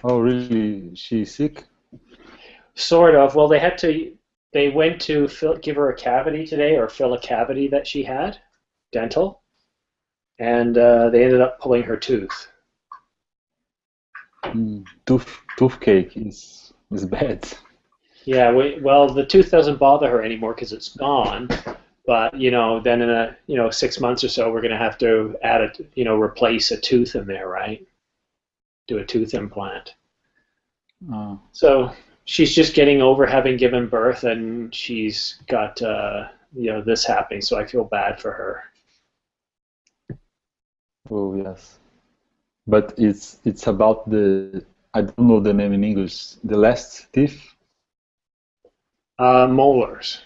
Oh, really? She's sick? Sort of. Well, they went to give her a cavity today or fill a cavity that she had, dental, and they ended up pulling her tooth. Toothache is bad. Yeah, well, the tooth doesn't bother her anymore because it's gone. But then in 6 months or so, we're going to have to replace a tooth in there, right? Do a tooth implant. Uh, So she's just getting over having given birth, and she's got this happening. So I feel bad for her. oh yes, but it's about the I don't know the name in English. The last teeth, Molars,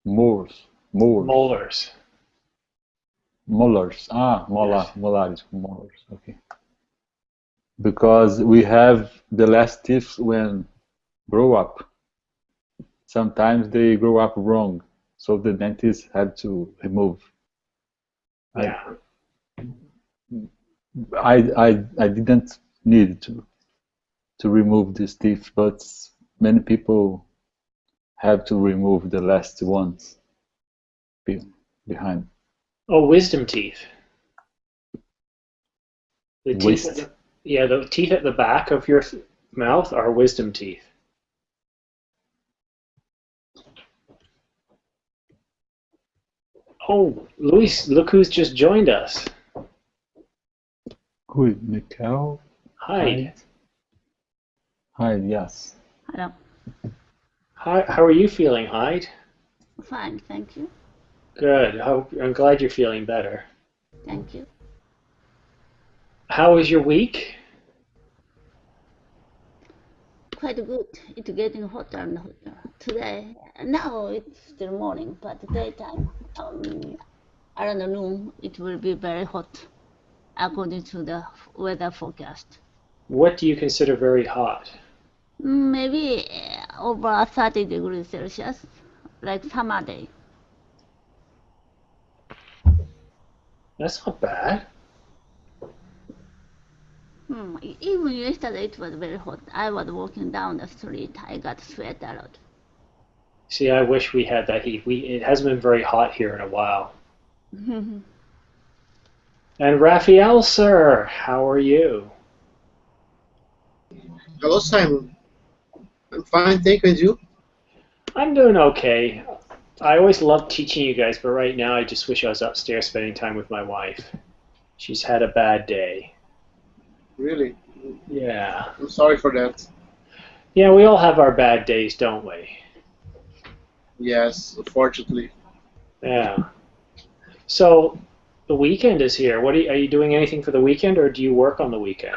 molars, molars, molars. molars. Ah, Yes. molares, molars. Okay, because we have the last teeth when grow up. Sometimes they grow up wrong, so the dentist had to remove. I Yeah. I didn't need to remove these teeth, but many people have to remove the last ones be- behind. Oh, wisdom teeth. The teeth at Waste. the Yeah, the teeth at the back of your mouth are wisdom teeth. Oh, Luis, look who's just joined us. Who? Mikhail? Hyde. Hyde? Hyde, yes. Hello. How are you feeling, Hyde? Fine, thank you. Good. I'm glad you're feeling better. Thank you. How was your week? Quite good. It's getting hotter and hotter. Today, now it's still morning, but daytime, around noon, it will be very hot, according to the weather forecast. What do you consider very hot? Maybe over 30 degrees Celsius, like summer day. That's not bad. Even yesterday it was very hot. I was walking down the street. I got sweat a lot. See, I wish we had that heat. It hasn't been very hot here in a while. And Raphael, sir, how are you? Hello, Simon. I'm fine, thank you. And you? I'm doing okay. I always love teaching you guys, but right now I just wish I was upstairs spending time with my wife. She's had a bad day. Really? Yeah. I'm sorry for that. Yeah, we all have our bad days, don't we? Yes, unfortunately. Yeah. So the weekend is here. Are you doing anything for the weekend, or do you work on the weekend?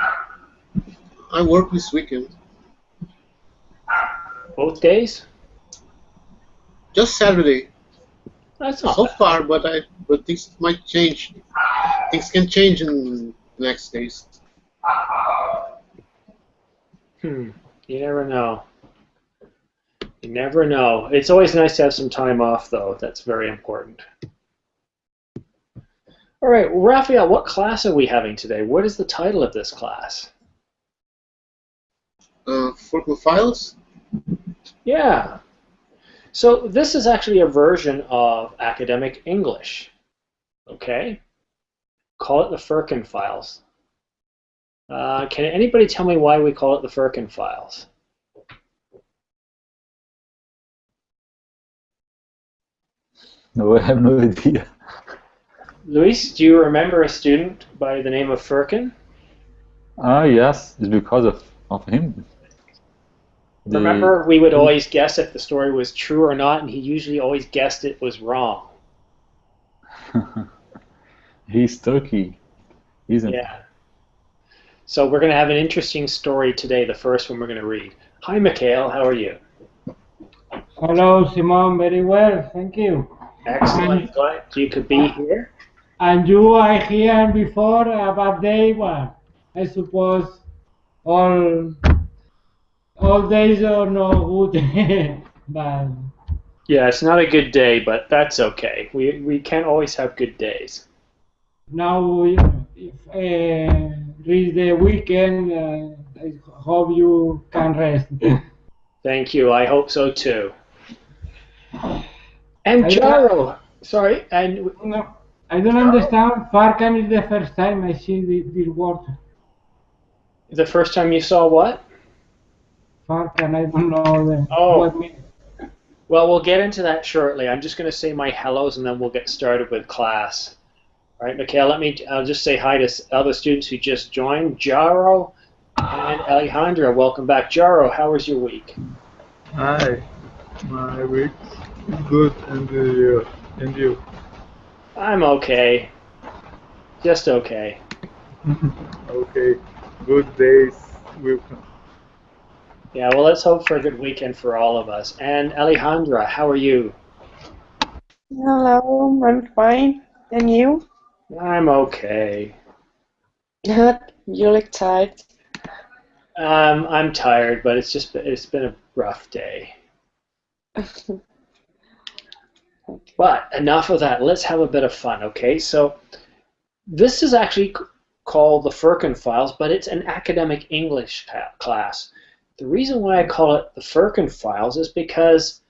I work this weekend. Both days? Just Saturday. That's not So bad. far, but things might change. Things can change in the next days. You never know. You never know. It's always nice to have some time off, though. That's very important. All right, Raphael, what class are we having today? What is the title of this class? Furkan Files? Yeah. So this is actually a version of academic English. Okay? Call it the Furkan Files. Can anybody tell me why we call it the Furkan Files? No, I have no idea. Luis, do you remember a student by the name of Furkan? Ah, yes, it's because of him. Remember, we would always guess if the story was true or not, and he usually always guessed it was wrong. He's Turkey, isn't he? Yeah. So we're going to have an interesting story today, the first one we're going to read. Hi, Mikhail, how are you? Hello, Simon. Very well, thank you. Excellent. Glad you could be here. And you are here before a bad day. Well, I suppose all days are no good, but Yeah, it's not a good day, but that's okay. We can't always have good days. now reach the weekend. I hope you can rest. Thank you. I hope so too. And I don't, Jaro, sorry, and no, I don't Jaro, understand. Farkan is the first time I see this word. the first time you saw what? Farkan, I don't know what Oh, means. well, we'll get into that shortly. I'm just going to say my hellos and then we'll get started with class. All right, Mikhail, I'll just say hi to other students who just joined. Jaro and Alejandra, welcome back. Jaro, how was your week? Hi, my week is good, and you? I'm okay. Just okay. Okay, good days will come. Yeah, well, let's hope for a good weekend for all of us. And Alejandra, how are you? Hello, I'm fine. And you? I'm okay. You look tired. I'm tired, but it's been a rough day. But enough of that. Let's have a bit of fun, okay? So this is actually called the Furkan Files, but it's an academic English class. The reason why I call it the Furkan Files is because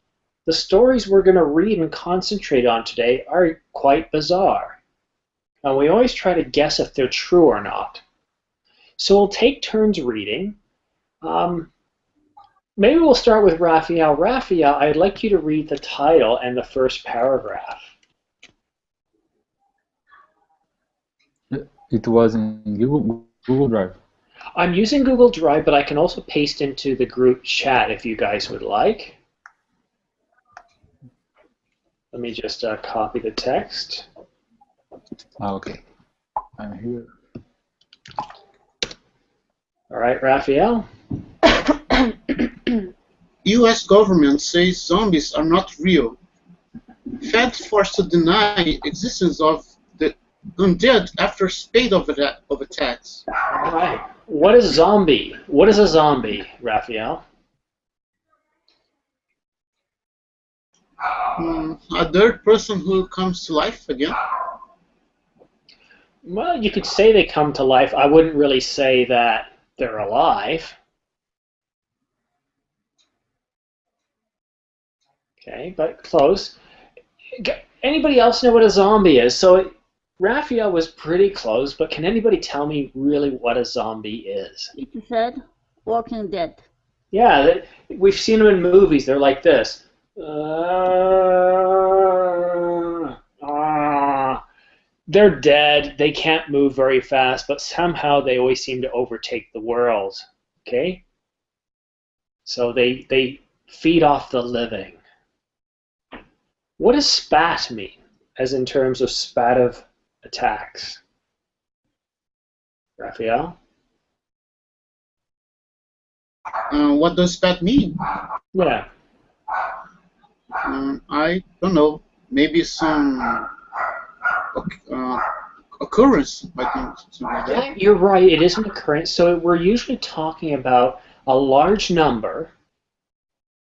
the stories we're going to read and concentrate on today are quite bizarre. And we always try to guess if they're true or not. So we'll take turns reading. Maybe we'll start with Raphael. Raphael, I'd like you to read the title and the first paragraph. It was in Google Drive. I'm using Google Drive, but I can also paste into the group chat if you guys would like. Let me just copy the text. Okay. I'm here. All right, Raphael. U.S. government says zombies are not real. Fed forced to deny existence of the undead after spate of attacks. All right. What is zombie? What is a zombie, Raphael? A third person who comes to life again. Well, you could say they come to life. I wouldn't really say that they're alive. Okay, but close. Anybody else know what a zombie is? So Raphael was pretty close, but can anybody tell me really what a zombie is? It said Walking Dead. Yeah, we've seen them in movies. They're like this. They're dead. They can't move very fast, but somehow they always seem to overtake the world. Okay? So they feed off the living. What does spat mean, as in terms of spat of attacks? Raphael? What does that mean? Yeah. I don't know. Maybe some occurrence, I think, something like that. Yeah, you're right. It is an occurrence. So we're usually talking about a large number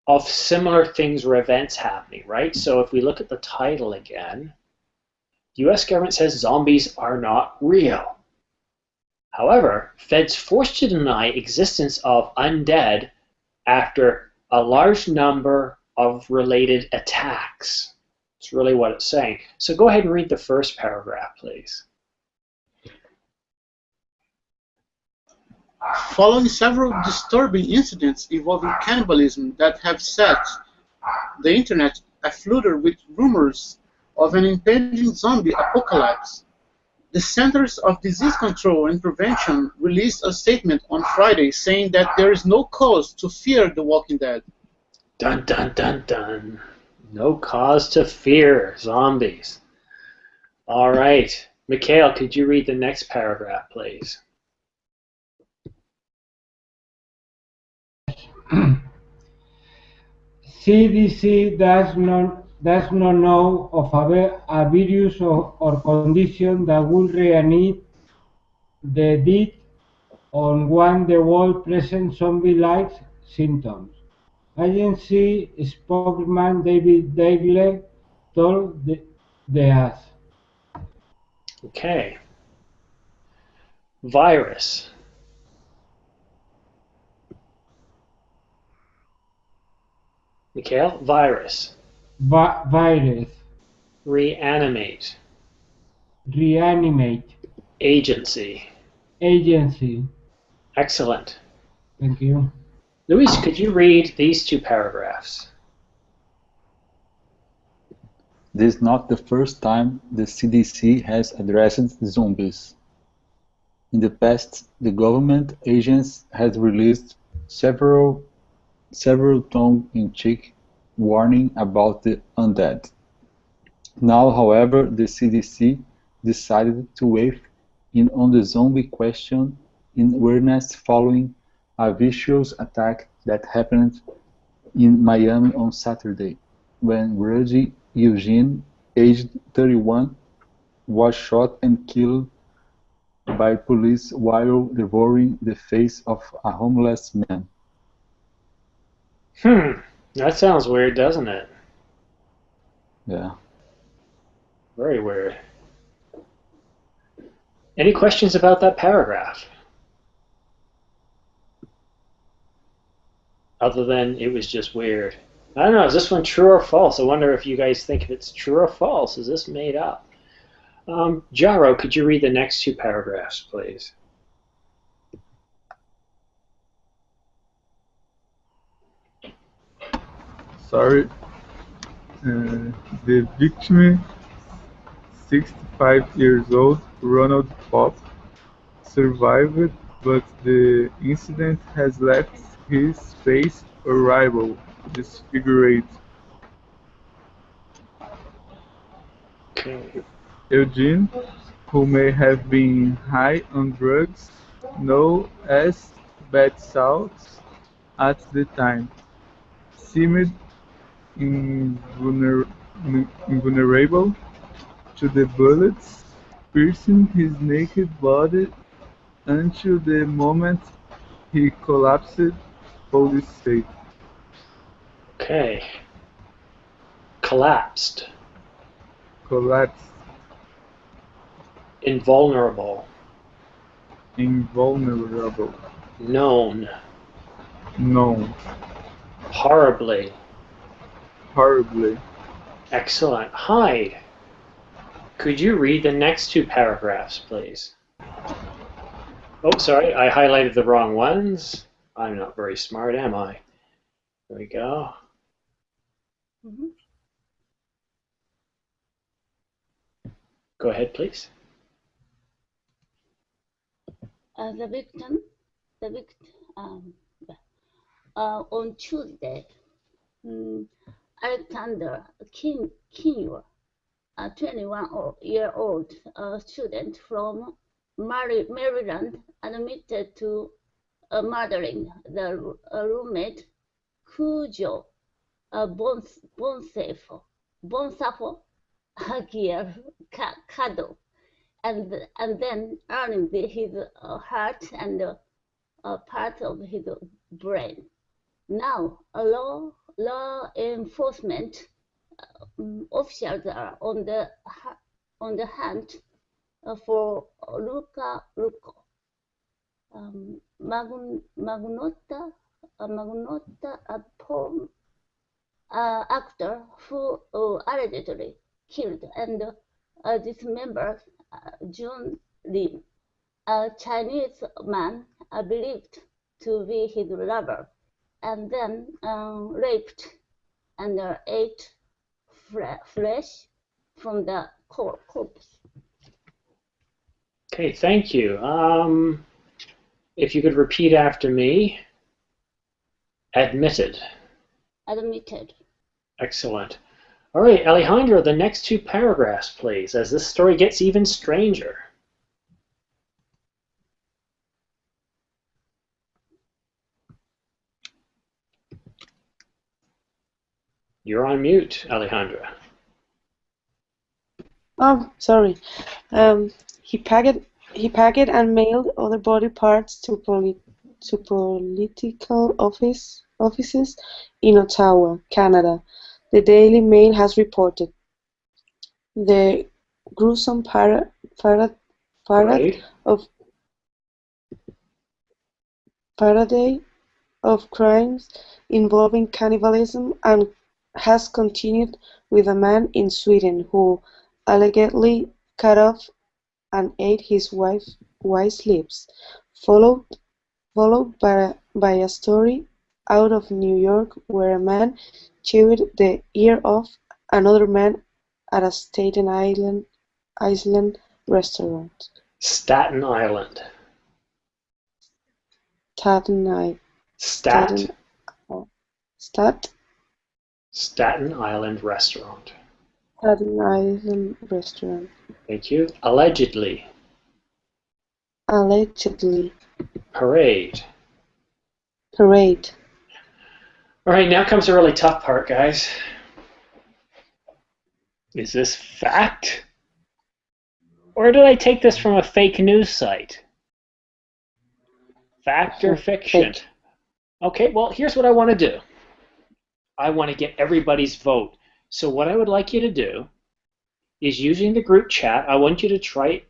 of similar things or events happening, right? So if we look at the title again, U.S. government says zombies are not real. However, feds forced to deny existence of undead after a large number of related attacks. It's really what it's saying. So go ahead and read the first paragraph, please. Following several disturbing incidents involving cannibalism that have set the internet aflutter with rumors of an impending zombie apocalypse, the Centers of Disease Control and Prevention released a statement on Friday saying that there is no cause to fear The Walking Dead. Dun, dun, dun, dun. No cause to fear zombies. All right. Mikhail, could you read the next paragraph, please? CDC does not know of a virus or condition that will reanimate the dead on one the world present zombie-like symptoms. Agency spokesman David Dagle told the us. Okay. Virus. Mikhail, virus. Virus. Reanimate. Reanimate. Agency. Agency. Excellent. Thank you. Luis, could you read these two paragraphs? This is not the first time the CDC has addressed zombies. In the past, the government agency has released several tongue-in-cheek warnings about the undead. Now, however, the CDC decided to weigh in on the zombie question in earnest following a vicious attack that happened in Miami on Saturday, when Rudy Eugene, aged 31, was shot and killed by police while devouring the face of a homeless man. That sounds weird, doesn't it? Yeah. Very weird. Any questions about that paragraph? Other than it was just weird. I don't know, is this one true or false? I wonder if you guys think if it's true or false. Is this made up? Jaro, could you read the next two paragraphs, please? Sorry. The victim, 65 years old, Ronald Pop, survived, but the incident has left his face horrible, disfigured. Okay. Eugene, who may have been high on drugs known as bath salts at the time, seemed invulnerable to the bullets piercing his naked body until the moment he collapsed, police said. Okay. Collapsed. Collapsed. Invulnerable. Invulnerable. Known. Known. Horribly. Horribly. Excellent. Hide. Could you read the next two paragraphs, please? Oh, sorry, I highlighted the wrong ones. I'm not very smart, am I? There we go. Go ahead, please. The victim, on Tuesday, Alexander Kinyor, a 21-year-old student from Maryland, admitted to murdering the roommate Cujo Bonsafo Aguirre Cado, and then earning his heart and part of his brain. Now, law enforcement officials are on the hunt for Luca Rucco, Magnotta, actor who allegedly killed and dismembered Jun Lin, a Chinese man believed to be his lover, and then raped and ate flesh from the corpse. Okay, thank you. If you could repeat after me. Admitted. Admitted. Excellent. All right, Alejandro, the next two paragraphs, please, as this story gets even stranger. You're on mute, Alejandra. Oh, sorry. He packed and mailed other body parts to political offices in Ottawa, Canada. The Daily Mail has reported. The gruesome parade of parody of crimes involving cannibalism and has continued with a man in Sweden who allegedly cut off and ate his wife's lips, followed by a story out of New York where a man chewed the ear off another man at a Staten Island restaurant. Staten Island. Staten Island. Stat. Staten Island restaurant. Staten Island restaurant. Thank you. Allegedly. Allegedly. Parade. Parade. All right, now comes the really tough part, guys. Is this fact? Or did I take this from a fake news site? Fact or fiction? Fake. Okay, well, here's what I want to do. I want to get everybody's vote. So what I would like you to do is using the group chat, I want you to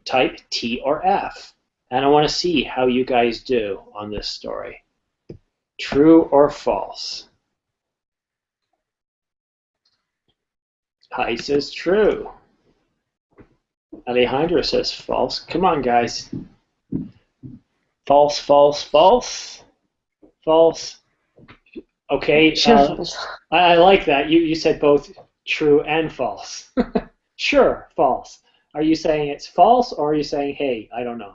type T or F. And I want to see how you guys do on this story. True or false? Pai says true. Alejandro says false. Come on, guys. False, false, false. False. Okay. I like that. You said both true and false. Sure, false. Are you saying it's false, or are you saying, hey, I don't know?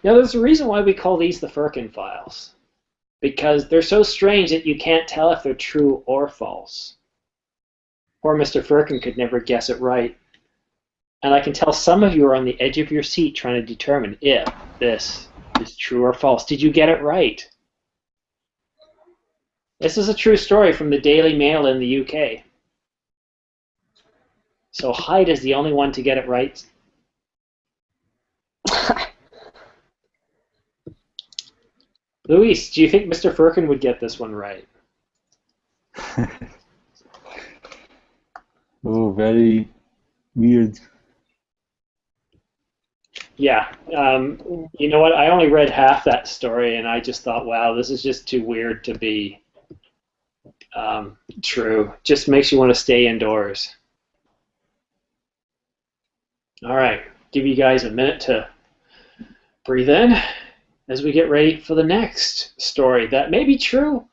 Now, there's a reason why we call these the Furkan Files. Because they're so strange that you can't tell if they're true or false. Poor Mr. Furkan could never guess it right. And I can tell some of you are on the edge of your seat trying to determine if this is true or false. Did you get it right? This is a true story from the Daily Mail in the UK. So Hyde is the only one to get it right. Luis, do you think Mr. Furkan would get this one right? Oh, very weird. Yeah. You know what? I only read half that story, and I just thought, wow, this is just too weird to be true. Just makes you want to stay indoors. All right. Give you guys a minute to breathe in as we get ready for the next story that may be true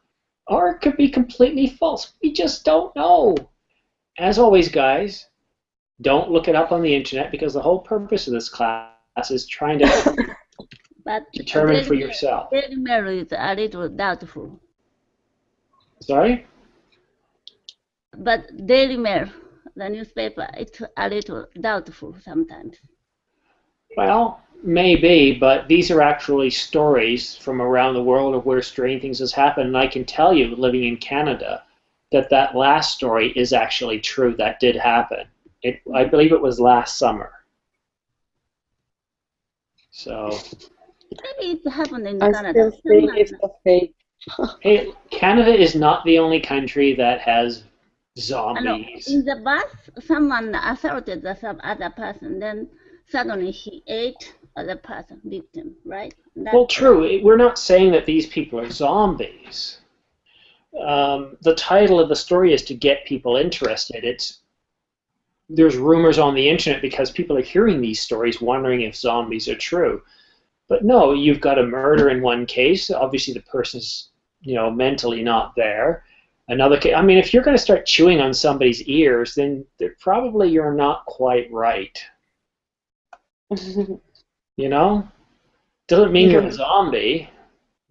or it could be completely false. We just don't know. As always, guys, don't look it up on the internet because the whole purpose of this class is trying to determine for yourself. Daily Mail is a little doubtful. Sorry? But Daily Mail, the newspaper, it's a little doubtful sometimes. Well, maybe, but these are actually stories from around the world of where strange things has happened. And I can tell you, living in Canada, that last story is actually true. That did happen. I believe it was last summer. So. Maybe it happened in I Canada. still think it's a fake. Hey, Canada is not the only country that has zombies. In the bus, someone assaulted some other person, then suddenly he ate other person, victim, right? Well, true. We're not saying that these people are zombies. The title of the story is to get people interested. There's rumors on the internet because people are hearing these stories wondering if zombies are true. But no, you've got a murder in one case. Obviously, the person's mentally not there. Another case. I mean, if you're going to start chewing on somebody's ears, then probably you're not quite right. Doesn't mean you're a zombie,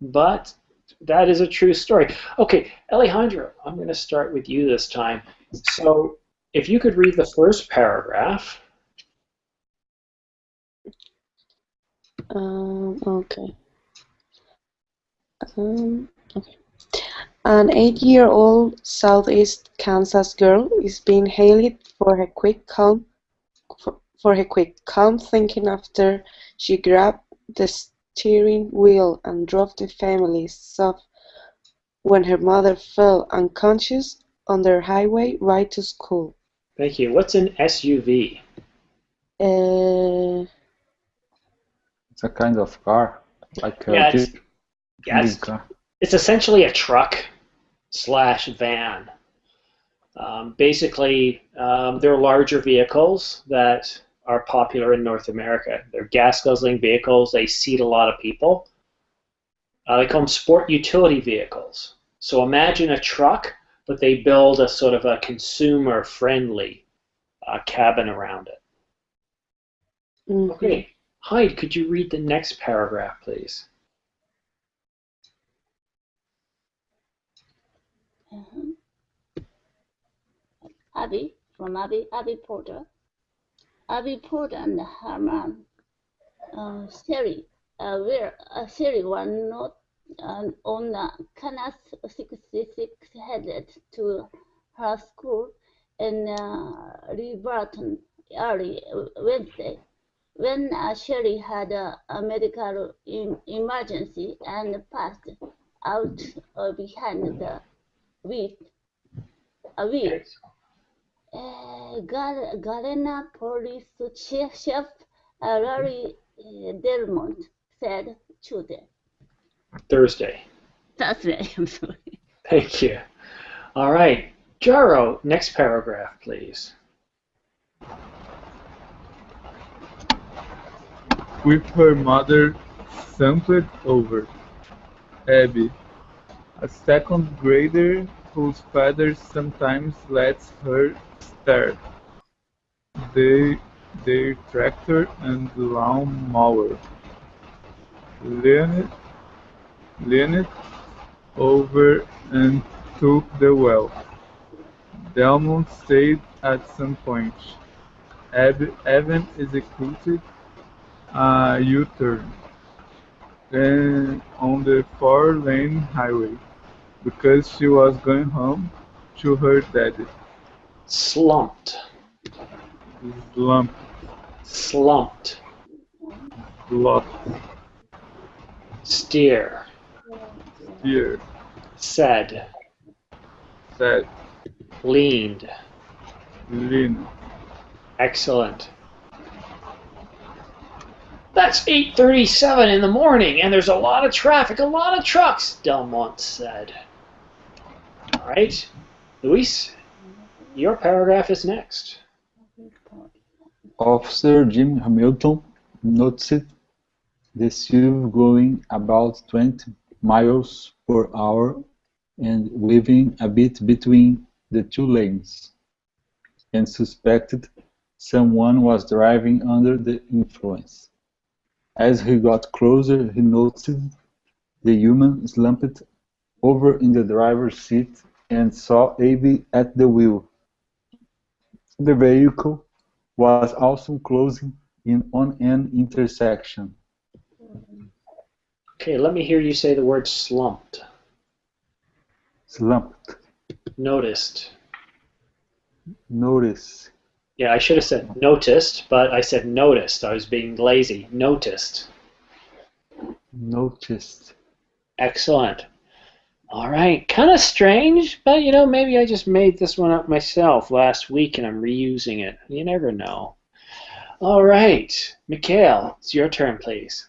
but that is a true story. Okay, Alejandro, I'm going to start with you this time. So, if you could read the first paragraph. Okay. Okay. An 8-year-old Southeast Kansas girl is being hailed for her quick, calm thinking after she grabbed the steering wheel and drove the family south when her mother fell unconscious on their highway ride to school. Thank you. What's an SUV? a kind of car, like a Yeah, Jeep, big car. it's essentially a truck slash van. Basically, they're larger vehicles that are popular in North America. They're gas-guzzling vehicles. They seat a lot of people. They call them sport utility vehicles. So imagine a truck, but they build a sort of a consumer-friendly cabin around it. Mhm. Okay, Hyde, could you read the next paragraph, please? Abby, from Abby Porter. Abby Porter and Herman Sherry were not on Canas 66 headed to her school in Riverton early Wednesday, when Sherry had a medical emergency and passed out behind the wheel. Galena police chief Larry Delmont said Tuesday. Thursday. Thursday, I'm sorry. Thank you. All right. Jaro, next paragraph, please. With her mother slumped over, Abby, a second grader whose father sometimes lets her start their tractor and lawn mower, leaned over and took the wheel. Delmont said at some point, Evan executed a U-turn on the 4-lane highway because she was going home to her daddy. Slumped. Slumped. Slumped. Blocked. Steer. Steer. Said. Said. Leaned. Leaned. Excellent. That's 8:37 in the morning, and there's a lot of traffic, a lot of trucks, Delmont said. All right. Luis, your paragraph is next. Officer Jim Hamilton noticed the SUV going about 20 miles per hour and weaving a bit between the two lanes, and suspected someone was driving under the influence. As he got closer, he noticed the woman slumped over in the driver's seat and saw Abby at the wheel. The vehicle was also closing in on an intersection. Okay, let me hear you say the word slumped. Slumped. Noticed. Notice. Yeah, I should have said noticed, but I said noticed. I was being lazy. Noticed. Noticed. Excellent. All right, kind of strange, but you know, maybe I just made this one up myself last week and I'm reusing it. You never know. All right, Mikhail, it's your turn, please.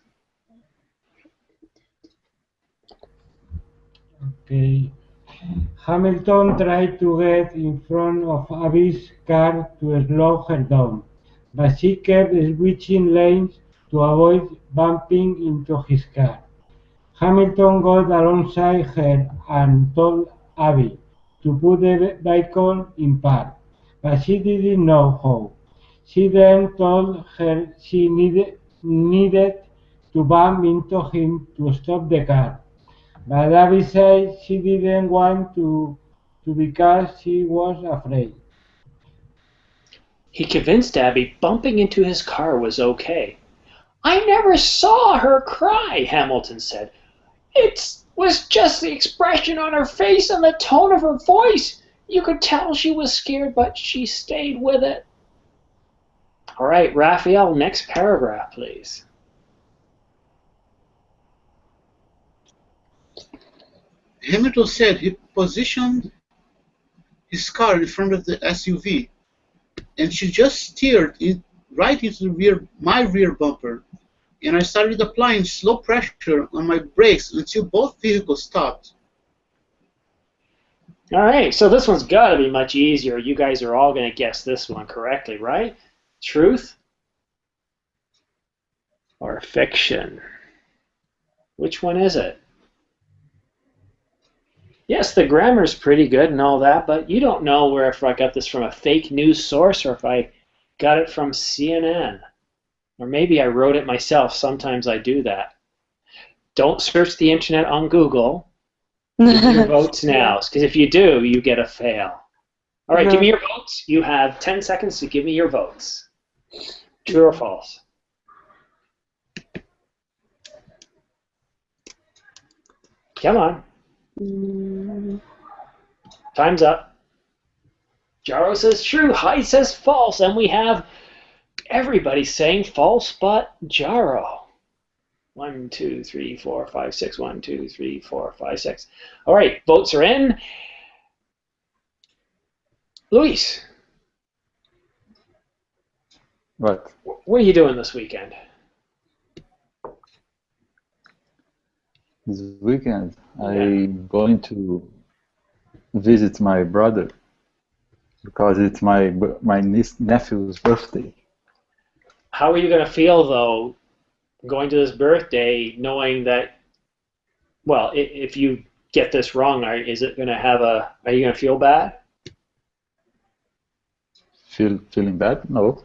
Okay. Hamilton tried to get in front of Abby's car to slow her down, but she kept switching lanes to avoid bumping into his car. Hamilton got alongside her and told Abby to put the vehicle in park, but she didn't know how. She then told her she needed to bump into him to stop the car. But Abby said she didn't want to because she was afraid. He convinced Abby bumping into his car was okay. I never saw her cry, Hamilton said. It was just the expression on her face and the tone of her voice. You could tell she was scared, but she stayed with it. All right, Raphael, next paragraph, please. Hamilton said he positioned his car in front of the SUV, and she just steered it right into my rear bumper, and I started applying slow pressure on my brakes until both vehicles stopped. All right, so this one's got to be much easier. You guys are all going to guess this one correctly, right? Truth or fiction? Which one is it? Yes, the grammar's pretty good and all that, but you don't know where if I got this from a fake news source or if I got it from CNN. Or maybe I wrote it myself. Sometimes I do that. Don't search the internet on Google. Give me your votes now, because if you do, you get a fail. All right, give me your votes. You have 10 seconds to give me your votes. True or false? Come on. Time's up. Jaro says true. Hyde says false. And we have everybody saying false but Jaro. 1, 2, 3, 4, 5, 6. 1, 2, 3, 4, 5, 6. All right, votes are in. Luis. What? What are you doing this weekend? This weekend, I'm going to visit my brother because it's my nephew's birthday. How are you going to feel, though, going to this birthday knowing that, well, if you get this wrong, are you going to feel bad? Feeling bad? No,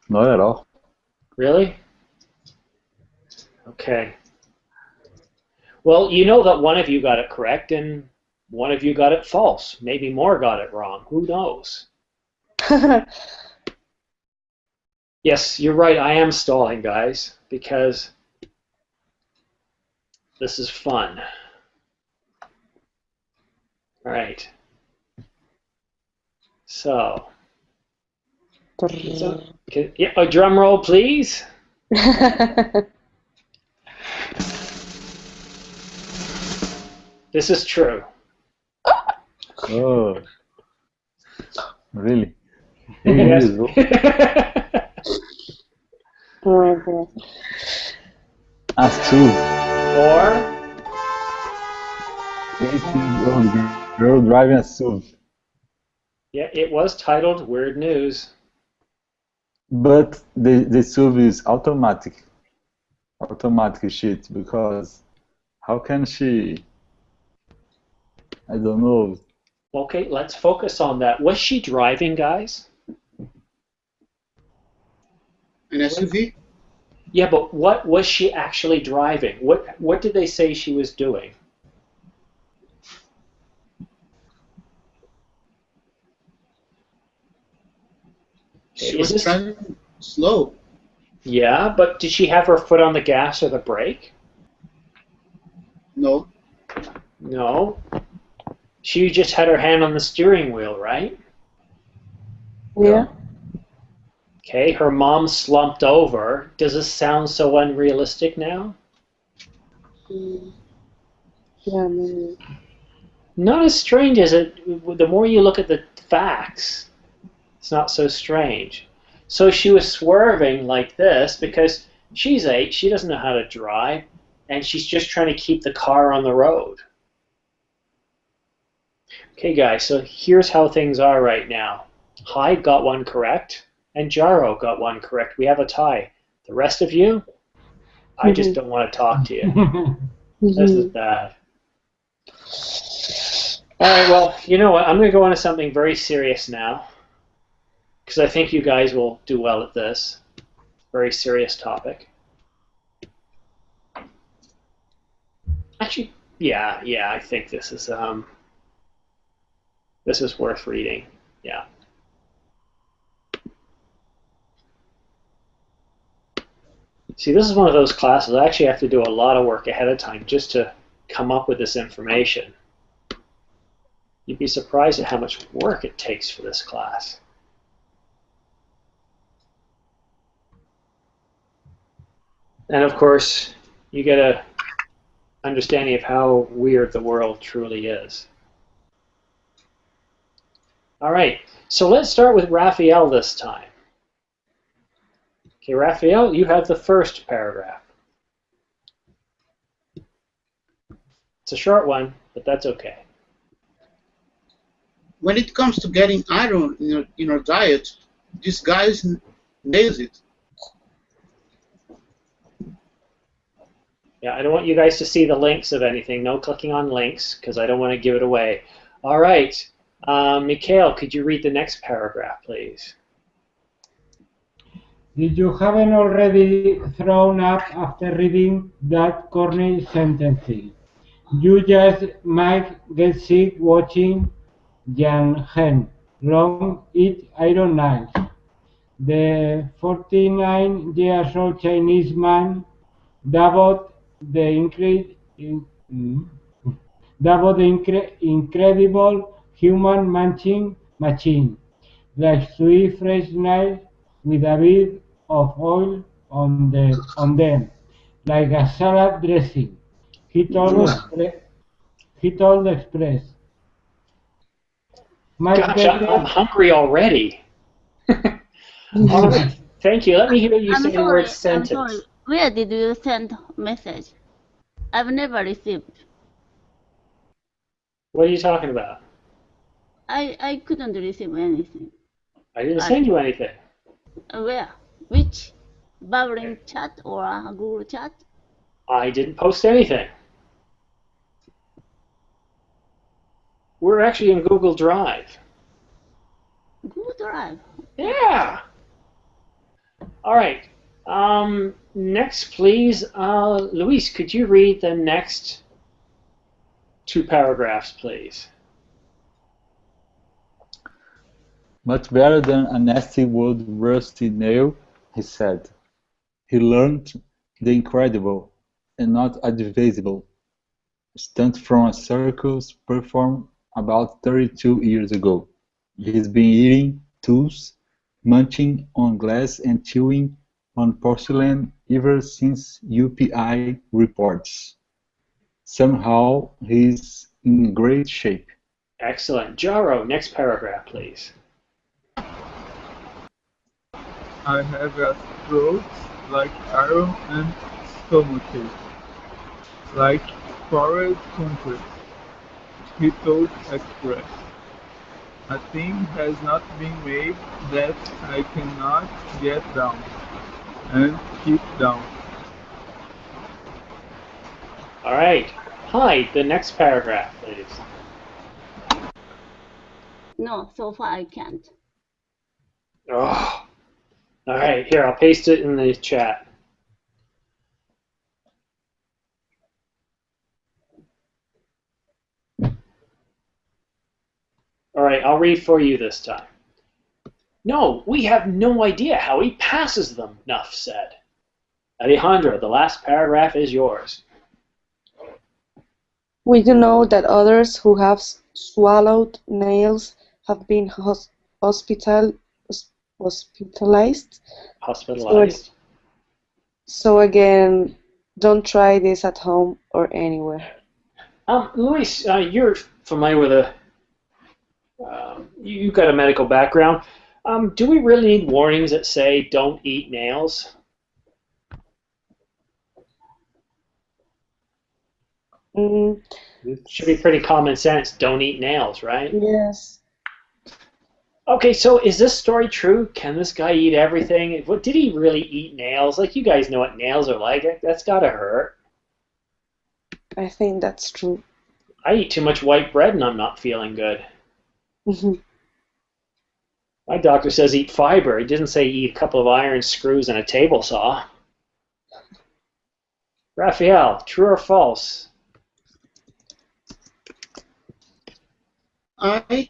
not at all. Really? Okay. Well, you know that one of you got it correct and one of you got it false. Maybe more got it wrong. Who knows? Yes, you're right. I am stalling, guys, because this is fun. All right. So, yeah, a drum roll, please. This is true. Oh, really? Yes. As two. Or 18-year-old girl driving a SUV. yeah, it was titled Weird News. But the SUV is automatic shit, because how can she? I don't know. Okay, let's focus on that. Was she driving, guys? An SUV? Yeah, but what was she actually driving? What did they say she was doing? She was driving slow. Yeah, but did she have her foot on the gas or the brake? No. No. She just had her hand on the steering wheel, right? Yeah. Okay, her mom slumped over. Does this sound so unrealistic now? Yeah, maybe. Not as strange as it. The more you look at the facts, it's not so strange. So she was swerving like this because she's 8, she doesn't know how to drive, and she's just trying to keep the car on the road. Okay, guys, so here's how things are right now. Hyde got one correct, and Jaro got one correct. We have a tie. The rest of you, I just don't want to talk to you. This is bad. All right, well, you know what? I'm going to go on to something very serious now, because I think you guys will do well at this. Very serious topic. Actually, yeah, I think this is worth reading. Yeah. See, this is one of those classes I actually have to do a lot of work ahead of time just to come up with this information. You'd be surprised at how much work it takes for this class. And of course, you get a understanding of how weird the world truly is. All right, so let's start with Raphael this time. Okay, Raphael, you have the first paragraph. It's a short one, but that's okay. When it comes to getting iron in your diet, this guy nails it. Yeah, I don't want you guys to see the links of anything. No clicking on links, because I don't want to give it away. All right. Mikhail, could you read the next paragraph, please? If you haven't already thrown up after reading that corny sentence, you just might get sick watching Jan Hen Long eat iron knives. The 49 years old Chinese man dubbed the incredible human munching machine, like to eat fresh knives with a bit of oil on them, like a salad dressing. He told Express. Much Gosh, I'm better. hungry already. All right, thank you. Let me hear you say the word I'm sorry. sentence. Where did you send message? I've never received. What are you talking about? I couldn't receive anything. I didn't send you anything. Where? Which? Bubbling chat or Google chat? I didn't post anything. We're actually in Google Drive. Google Drive. Yeah. All right. Next, please, Luis, could you read the next two paragraphs, please? Much better than a nasty wood rusty nail, he said. He learned the incredible, and not advisable, stunt from a circus performed about 32 years ago. He's been eating tools, munching on glass and chewing on porcelain ever since UPI reports. Somehow he's in great shape. Excellent. Jaro, next paragraph, please. I have a throat like iron and stomachache, like poured concrete, he told Express. A thing has not been made that I cannot get down and keep down. All right. Hyde, the next paragraph, please. No, so far I can't. Oh. All right, here, I'll paste it in the chat. All right, I'll read for you this time. No, we have no idea how he passes them, Nuff said. Alejandro, the last paragraph is yours. We do know that others who have swallowed nails have been hospitalized. Hospitalized. So again, don't try this at home or anywhere. Luis, you're familiar with you've got a medical background. Do we really need warnings that say don't eat nails? It should be pretty common sense. Don't eat nails, right? Yes. Okay, so is this story true? Can this guy eat everything? What did he really eat nails? Like, you guys know what nails are like. That's gotta hurt. I think that's true. I eat too much white bread and I'm not feeling good. My doctor says eat fiber. He didn't say eat a couple of iron screws and a table saw. Raphael, true or false? I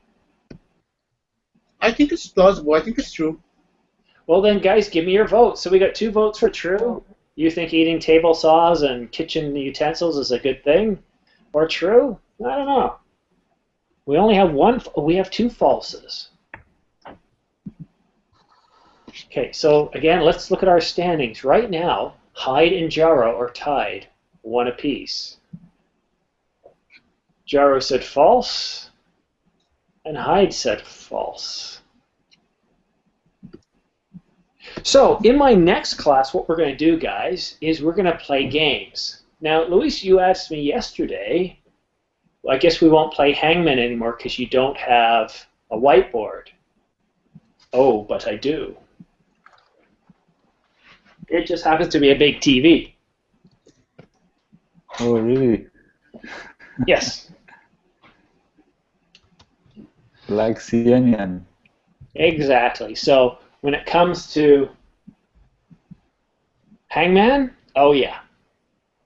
think it's plausible. I think it's true. Well then, guys, give me your vote. So we got 2 votes for true. You think eating table saws and kitchen utensils is a good thing? Or true? I don't know. We only have we have 2 falses. Okay, so again, let's look at our standings. Right now, Hyde and Jaro are tied, 1 apiece. Jaro said false, and Hyde said false. So in my next class, what we're going to do, guys, is we're going to play games. Now, Luis, you asked me yesterday, well, I guess we won't play Hangman anymore because you don't have a whiteboard. Oh, but I do. It just happens to be a big TV. Oh, really? Yes. Like CNN. Exactly. So when it comes to Hangman, oh yeah,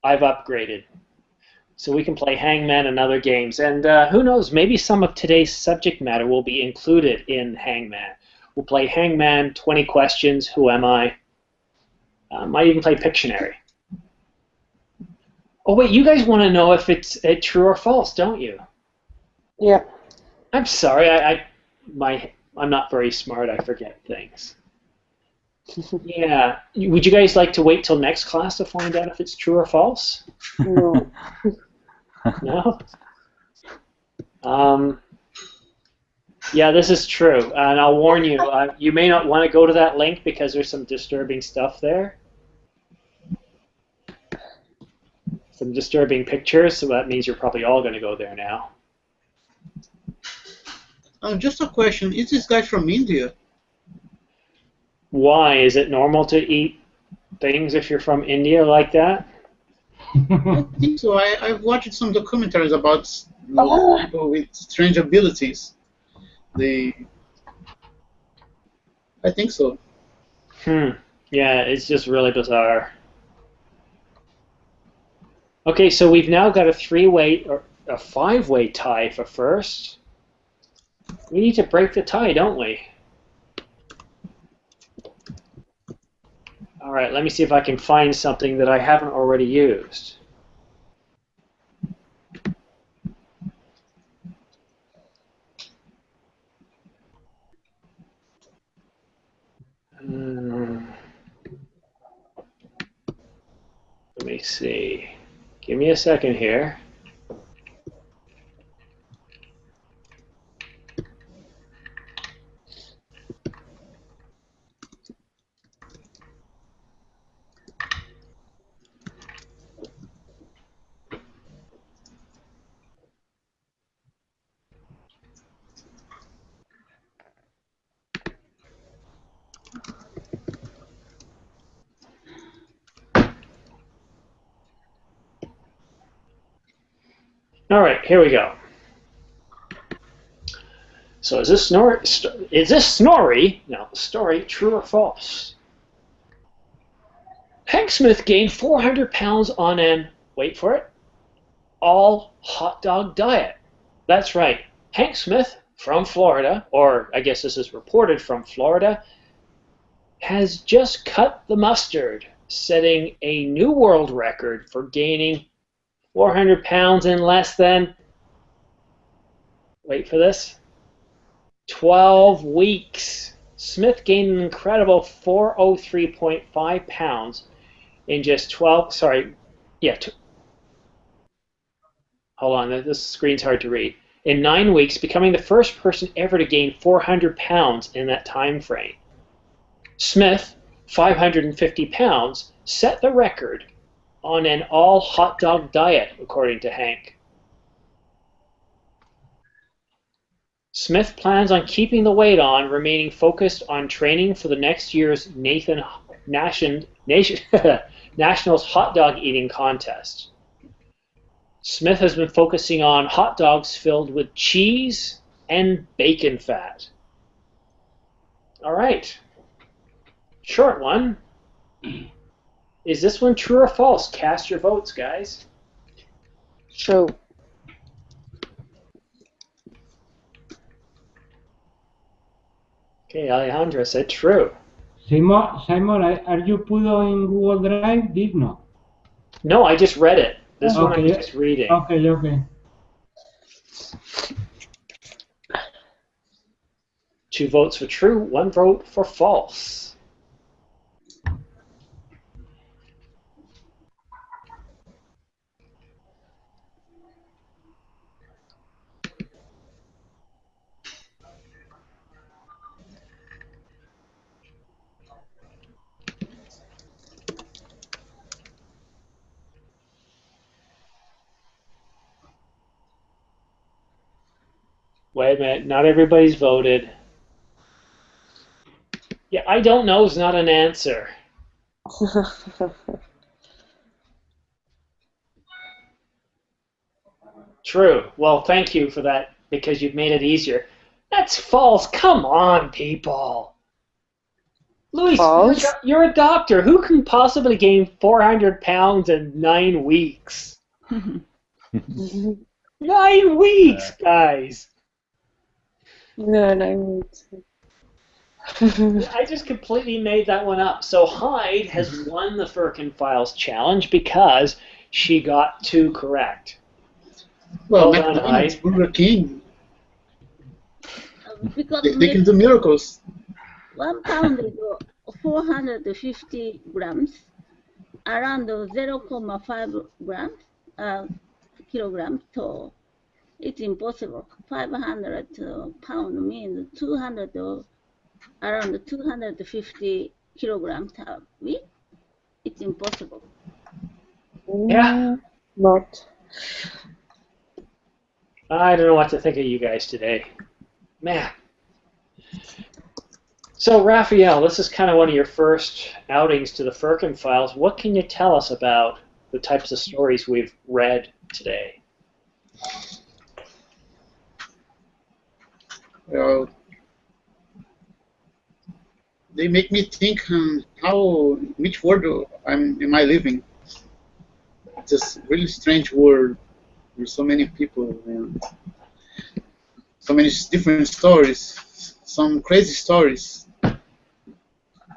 I've upgraded. So we can play Hangman and other games. And who knows, maybe some of today's subject matter will be included in Hangman. We'll play Hangman, 20 questions, who am I? Might even play Pictionary. Oh wait, you guys want to know if it's true or false, don't you? Yeah. I'm sorry, I'm not very smart. I forget things. Yeah. Would you guys like to wait till next class to find out if it's true or false? No. No? Yeah, this is true. And I'll warn you, you may not want to go to that link because there's some disturbing stuff there. Some disturbing pictures, so that means you're probably all going to go there now. Just a question. Is this guy from India? Why? Is it normal to eat things if you're from India like that? I think so. I've watched some documentaries about people with strange abilities. I think so. Yeah, it's just really bizarre. Okay, so we've now got a 3-way or a 5-way tie for first. We need to break the tie, don't we? All right, let me see if I can find something that I haven't already used. Let me see. Give me a second here. All right, here we go. So is this Snorri? No, story true or false? Hank Smith gained 400 pounds on an, wait for it, all hot dog diet. That's right. Hank Smith from Florida, or I guess this is reported from Florida, has just cut the mustard, setting a new world record for gaining 400 pounds in less than, wait for this, 12 weeks. Smith gained an incredible 403.5 pounds in just 12, hold on, this screen's hard to read. In 9 weeks, becoming the first person ever to gain 400 pounds in that time frame. Smith, 550 pounds, set the record on an all hot dog diet, according to Hank. Smith plans on keeping the weight on, remaining focused on training for the next year's Nationals hot dog eating contest. Smith has been focusing on hot dogs filled with cheese and bacon fat. All right. Short one. Is this one true or false? Cast your votes, guys. True. Okay, Alejandra said true. Simon, are you put in Google Drive? Did not? No, I just read it. This one Okay. I'm just reading. Okay. 2 votes for true, 1 vote for false. Wait a minute. Not everybody's voted. Yeah, I don't know is not an answer. True. Well, thank you for that because you've made it easier. That's false. Come on, people. Luis, False. you're a doctor. Who can possibly gain 400 pounds in 9 weeks? 9 weeks, guys. No, no. I just completely made that one up. So Hyde has won the Furkan Files challenge because she got 2 correct. Well, Well done, McDonald's, Hyde. Burger King, Because they can do miracles. 1 pound is 450 grams, around 0.5 grams, kilograms. So it's impossible. 500 pound means 200, around 250 kilograms a week. It's impossible. Yeah. Not. I don't know what to think of you guys today. Man. So, Raphael, this is kind of one of your first outings to the Furkan Files. What can you tell us about the types of stories we've read today? Well, they make me think which world am I living? It's a really strange world with so many people and so many different stories, some crazy stories.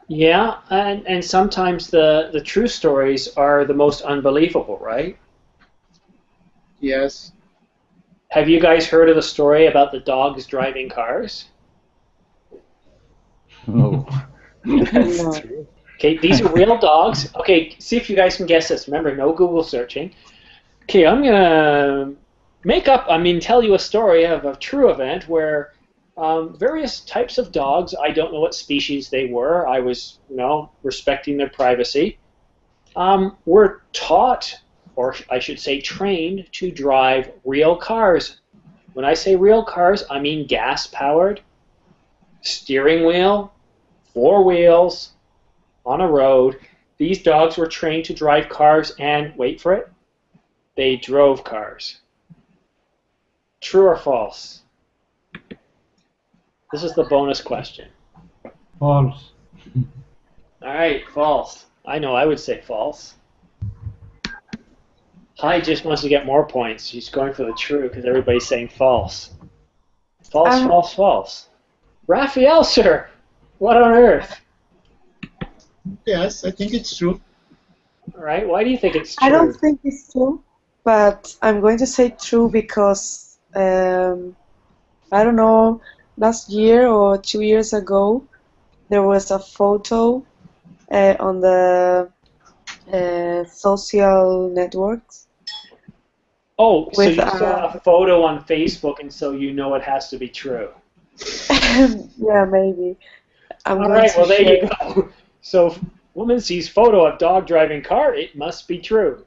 Yeah, and sometimes the true stories are the most unbelievable, right? Yes. Have you guys heard of the story about the dogs driving cars? No. No. Okay, these are real dogs. Okay, see if you guys can guess this. Remember, no Google searching. Okay, I'm gonna tell you a story of a true event where various types of dogs, I don't know what species they were, I was, respecting their privacy, were taught, or I should say trained, to drive real cars. When I say real cars, I mean gas-powered, steering wheel, 4 wheels, on a road. These dogs were trained to drive cars and, wait for it, they drove cars. True or false? This is the bonus question. False. All right, false. I know I would say false. Hyde just wants to get more points. She's going for the true because everybody's saying false. False, false, false. Raphael, sir, what on earth? Yes, I think it's true. All right, why do you think it's true? I don't think it's true, but I'm going to say true because I don't know, last year or 2 years ago, there was a photo on the social networks. Oh, so with you saw a photo on Facebook, and so you know it has to be true. yeah, maybe. All right, well, there you go. So if woman sees photo of dog driving car, it must be true.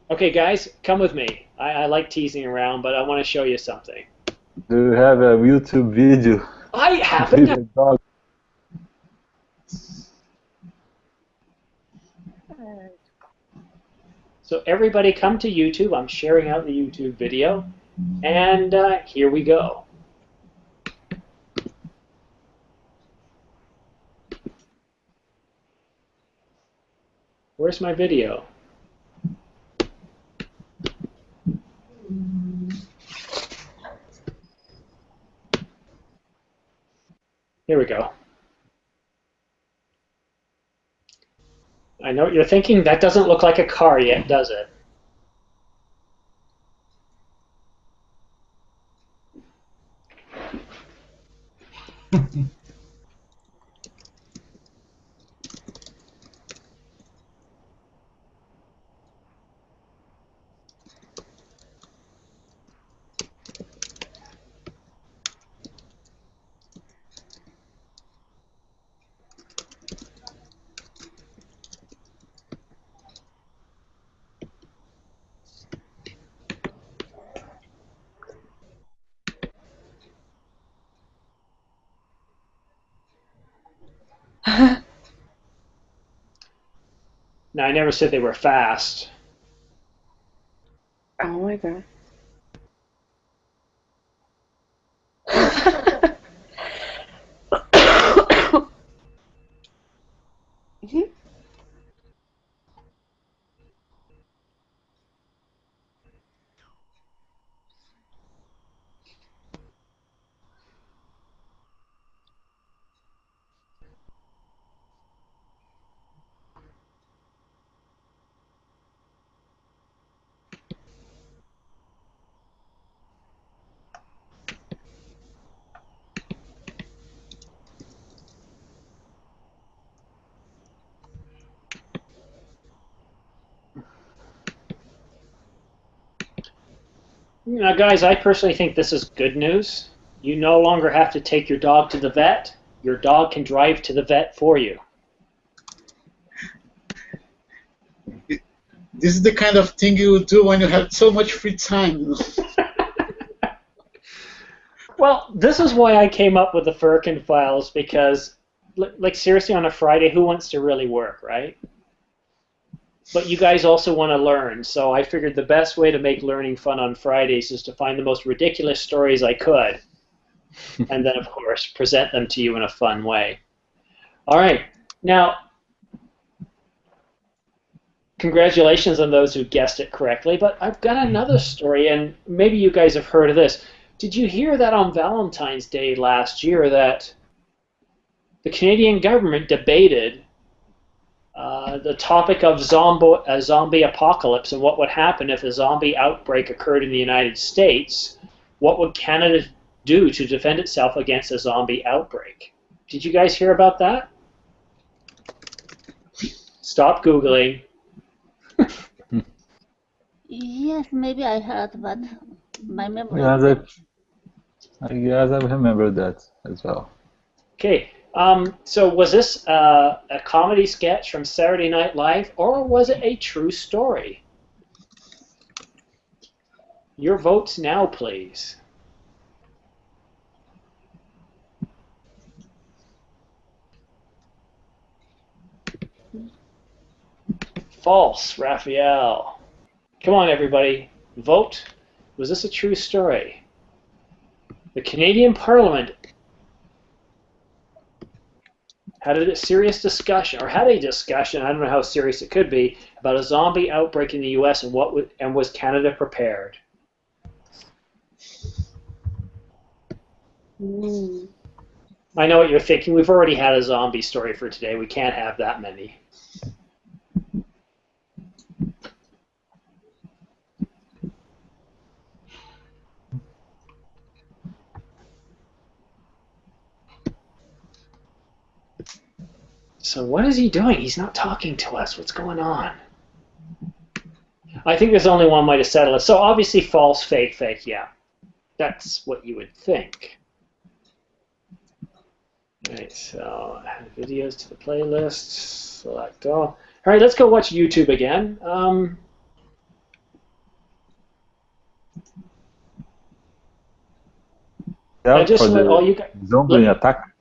Okay, guys, come with me. I like teasing around, but I want to show you something. Do you have a YouTube video? I happen to. Dog. So everybody come to YouTube. I'm sharing out the YouTube video. And here we go. Where's my video? Here we go. I know what you're thinking. That doesn't look like a car yet, does it? Now, I never said they were fast. Oh my god. Mhm. Now, guys, I personally think this is good news. You no longer have to take your dog to the vet. Your dog can drive to the vet for you. This is the kind of thing you do when you have so much free time. Well, this is why I came up with the Furkan Files, because, like, seriously, on a Friday, who wants to really work, right? But you guys also want to learn, so I figured the best way to make learning fun on Fridays is to find the most ridiculous stories I could, and then, of course, present them to you in a fun way. All right. Now, congratulations on those who guessed it correctly, but I've got another story, and maybe you guys have heard of this. Did you hear that on Valentine's Day last year that the Canadian government debated the topic of zombie apocalypse and what would happen if a zombie outbreak occurred in the United States? What would Canada do to defend itself against a zombie outbreak? Did you guys hear about that? Stop Googling. Yes, maybe I heard, but my memory. Yes, I remember that as well. Okay, so was this a comedy sketch from Saturday Night Live, or was it a true story? Your votes now, please. False, Raphael. Come on, everybody, vote. Was this a true story? The Canadian Parliament had a serious discussion, or had a discussion, I don't know how serious it could be, about a zombie outbreak in the US and was Canada prepared? Mm. I know what you're thinking. We've already had a zombie story for today. We can't have that many. So what is he doing? He's not talking to us. What's going on? I think there's only one way to settle it. So obviously false, fake, fake, yeah. That's what you would think. All right, so add videos to the playlist, select all. All right, let's go watch YouTube again. Just For let all the you guys, zombie attack.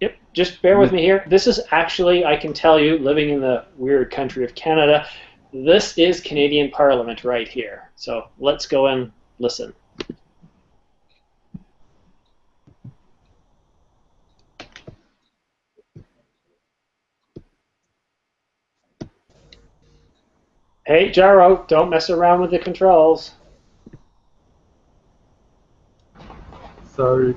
yep, just bear with me here. This is actually, I can tell you, living in the weird country of Canada, this is Canadian Parliament right here. So let's go and listen. Hey, Jaro, don't mess around with the controls. Sorry.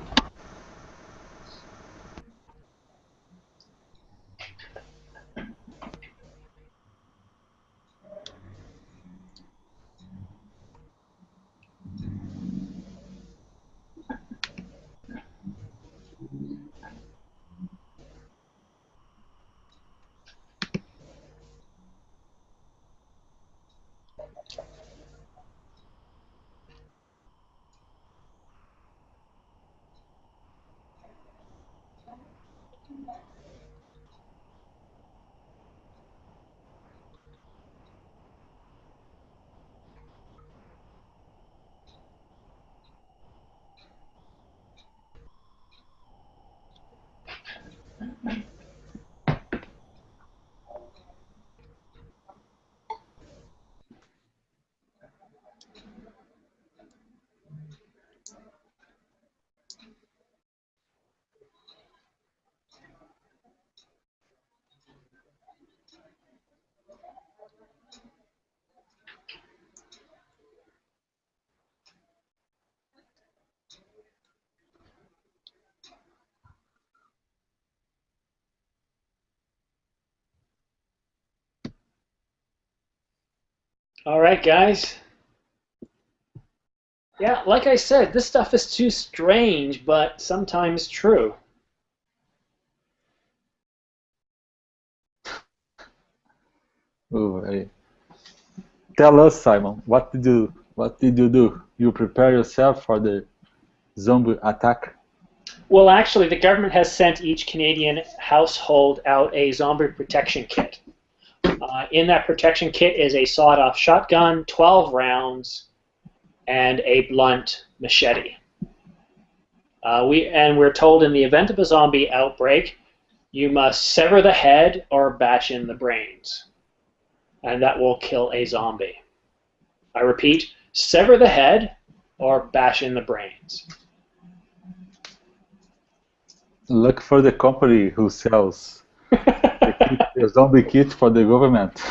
All right, guys. Yeah, like I said, this stuff is too strange, but sometimes true. Oh, tell us, Simon, what did you do? You prepare yourself for the zombie attack? Well, actually, the government has sent each Canadian household out a zombie protection kit. In that protection kit is a sawed-off shotgun, 12 rounds, and a blunt machete. We're told in the event of a zombie outbreak, you must sever the head or bash in the brains, and that will kill a zombie. I repeat, sever the head or bash in the brains. Look for the company who sells the zombie kit for the government.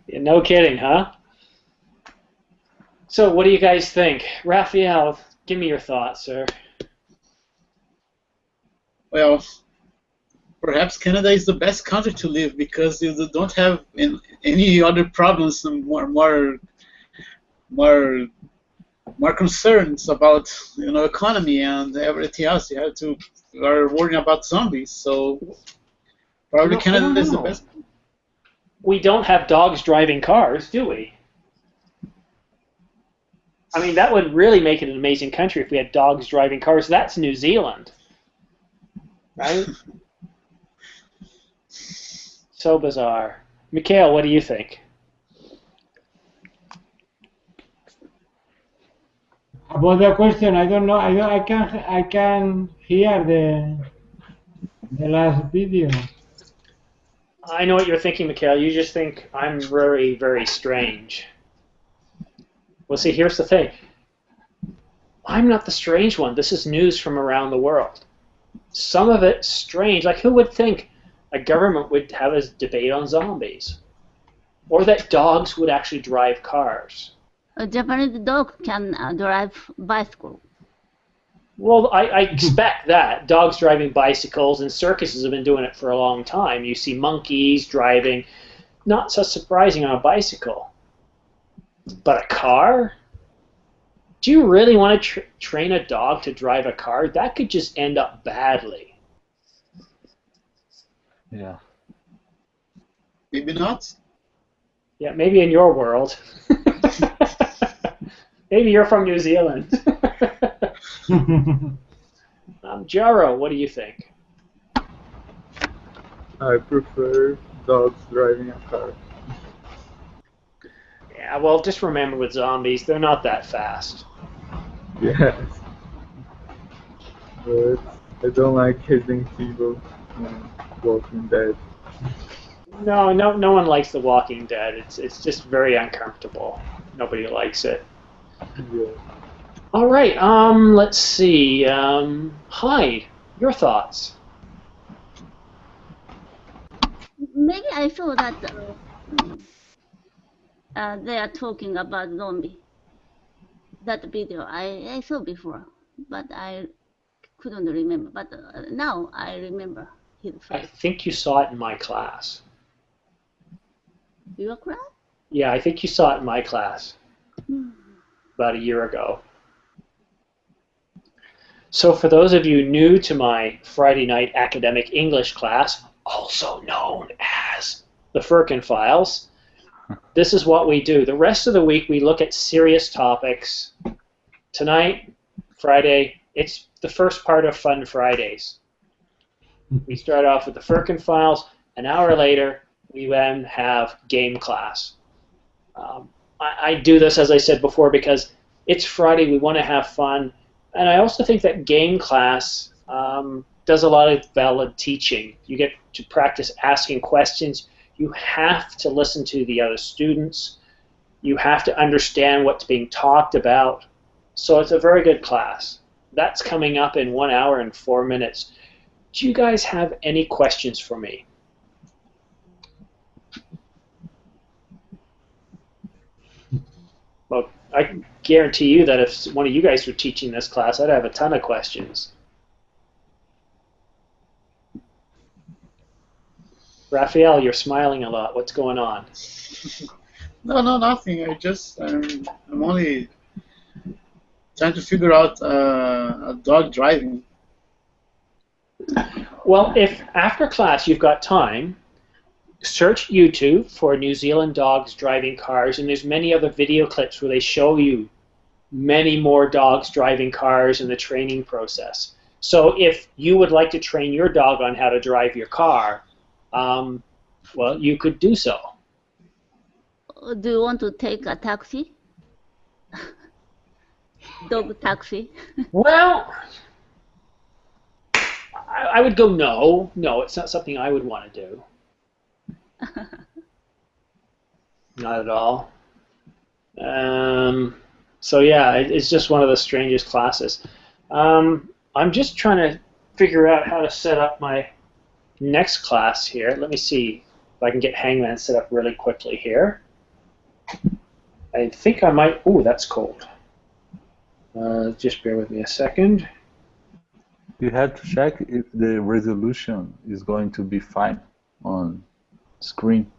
No kidding, huh? So what do you guys think? Raphael, give me your thoughts, sir. Well, perhaps Canada is the best country to live because you don't have any other problems and more concerns about economy and everything else. You are worrying about zombies, so probably No, I Canada don't is the know. best. We don't have dogs driving cars, do we? I mean, that would really make it an amazing country if we had dogs driving cars. That's New Zealand, right? So bizarre. Mikhail, what do you think? About the question, I don't know. I can hear the last video. I know what you're thinking, Mikhail. You just think I'm very, very strange. Well, see, here's the thing. I'm not the strange one. This is news from around the world. Some of it strange. Like, who would think a government would have a debate on zombies? Or that dogs would actually drive cars? A Japanese dog can drive bicycle. Well, I expect that. Dogs driving bicycles, and circuses have been doing it for a long time. You see monkeys driving, not so surprising on a bicycle. But a car? Do you really want to train a dog to drive a car? That could just end up badly. Yeah. Maybe not. Yeah, maybe in your world. Maybe you're from New Zealand. Jaro, what do you think? I prefer dogs driving a car. Yeah, well, just remember with zombies, they're not that fast. Yes. But I don't like Resident Evil and Walking Dead. No one likes The Walking Dead. It's just very uncomfortable. Nobody likes it. Yeah. All right. Let's see. Hyde, your thoughts? Maybe I saw that they are talking about zombie. That video I saw before, but I couldn't remember. But now I remember his I face. think you saw it in my class. Your class? Yeah, I think you saw it in my class about a year ago. So for those of you new to my Friday night academic English class, also known as the Furkan Files, this is what we do. The rest of the week we look at serious topics. Tonight, Friday, it's the first part of Fun Fridays. We start off with the Furkan Files. An hour later, we then have game class. I do this, as I said before, because it's Friday, we want to have fun. And I also think that game class does a lot of valid teaching. You get to practice asking questions. You have to listen to the other students. You have to understand what's being talked about. So it's a very good class. That's coming up in 1 hour and 4 minutes. Do you guys have any questions for me? Well, I can guarantee you that if one of you guys were teaching this class, I'd have a ton of questions. Raphael, you're smiling a lot. What's going on? No, no, nothing. I'm only trying to figure out a dog driving. Well, if after class you've got time, search YouTube for New Zealand dogs driving cars, and there's many other video clips where they show you many more dogs driving cars and the training process. So if you would like to train your dog on how to drive your car, well, you could do so. Do you want to take a taxi? Dog taxi? Well, I would go no. No, it's not something I would want to do. Not at all. So yeah, it's just one of the strangest classes. I'm just trying to figure out how to set up my next class here. Let me see if I can get Hangman set up really quickly here. I think I might. Ooh, that's cold. Just bear with me a second. You have to check if the resolution is going to be fine on screen.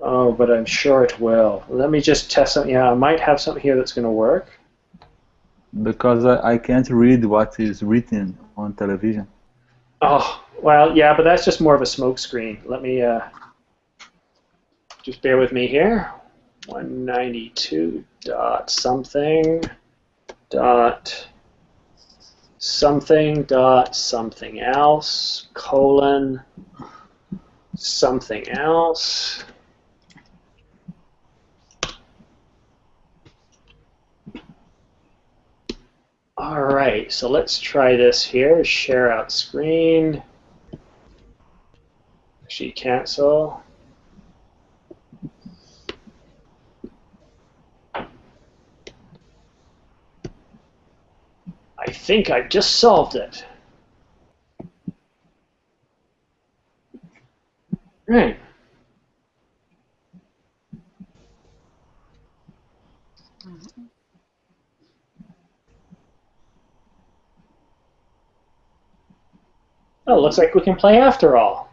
Oh, but I'm sure it will. Let me just test something. Yeah, I might have something here that's going to work. Because I can't read what is written on television. Oh, well, yeah, but that's just more of a smoke screen. Let me just bear with me here. 192 dot something dot something dot something else colon something else. All right, so let's try this here. Share out screen. Actually, cancel. I think I've just solved it. Right. Oh, looks like we can play after all.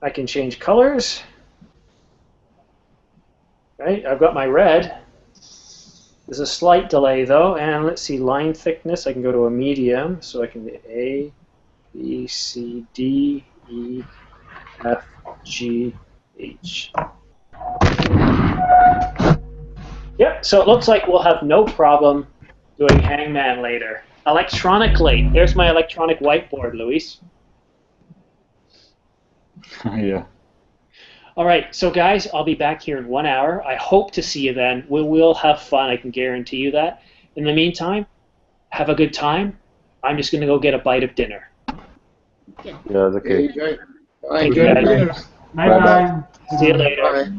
I can change colors. Right, I've got my red. There's a slight delay though, and let's see, line thickness, I can go to a medium, so I can be A, B, C, D, E, F, G, H. Yep, so it looks like we'll have no problem doing Hangman later. Electronically, there's my electronic whiteboard, Luis. Yeah. All right, so guys, I'll be back here in 1 hour. I hope to see you then. We will have fun, I can guarantee you that. In the meantime, have a good time. I'm just going to go get a bite of dinner. Yeah, okay. Okay. Thank you, guys. Bye-bye. See you later. Bye.